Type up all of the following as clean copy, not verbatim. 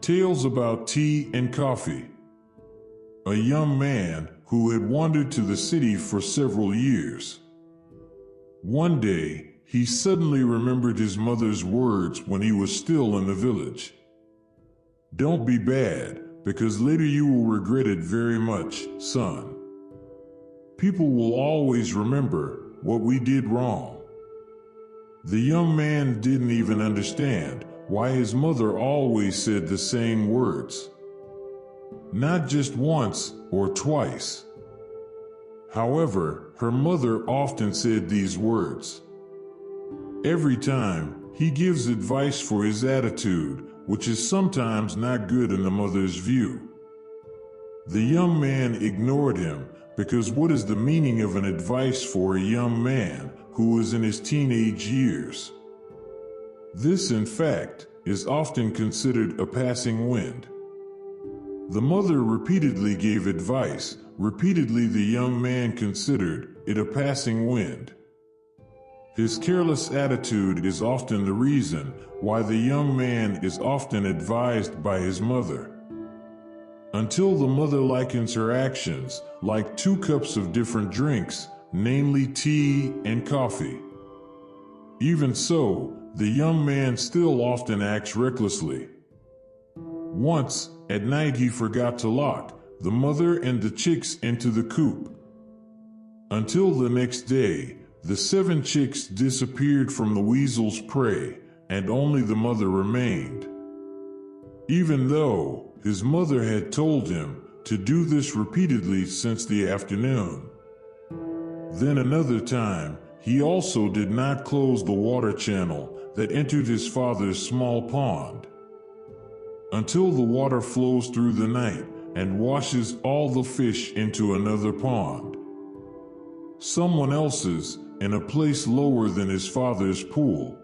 Tales about tea and coffee. A young man who had wandered to the city for several years. One day, he suddenly remembered his mother's words when he was still in the village. "Don't be bad, because later you will regret it very much, son. People will always remember what we did wrong." The young man didn't even understand why his mother always said the same words. Not just once or twice. However, her mother often said these words. Every time, he gives advice for his attitude, which is sometimes not good in the mother's view. The young man ignored him because what is the meaning of an advice for a young man who is in his teenage years? This, in fact, is often considered a passing wind. The mother repeatedly gave advice. Repeatedly, the young man considered it a passing wind. His careless attitude is often the reason why the young man is often advised by his mother. Until the mother likens her actions like 2 cups of different drinks, namely tea and coffee. Even so, the young man still often acts recklessly. Once, at night, he forgot to lock the mother and the chicks into the coop. Until the next day, the 7 chicks disappeared from the weasel's prey, and only the mother remained. Even though his mother had told him to do this repeatedly since the afternoon. Then another time, he also did not close the water channel that entered his father's small pond. Until the water flows through the night and washes all the fish into another pond. Someone else's, in a place lower than his father's pool.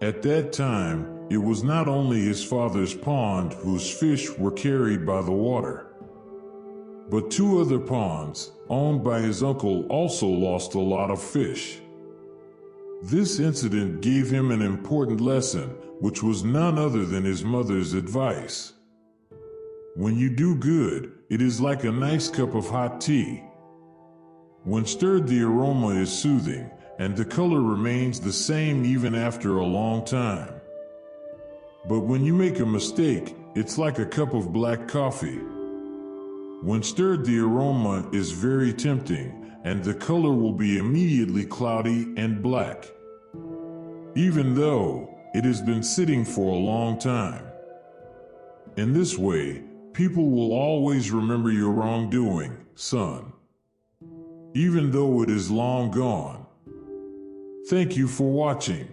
At that time, it was not only his father's pond whose fish were carried by the water, but 2 other ponds, owned by his uncle, also lost a lot of fish. This incident gave him an important lesson, which was none other than his mother's advice. When you do good, it is like a nice cup of hot tea. When stirred, the aroma is soothing, and the color remains the same even after a long time. But when you make a mistake, it's like a cup of black coffee. When stirred, the aroma is very tempting, and the color will be immediately cloudy and black, even though it has been sitting for a long time. In this way, people will always remember your wrongdoing, son, even though it is long gone. Thank you for watching.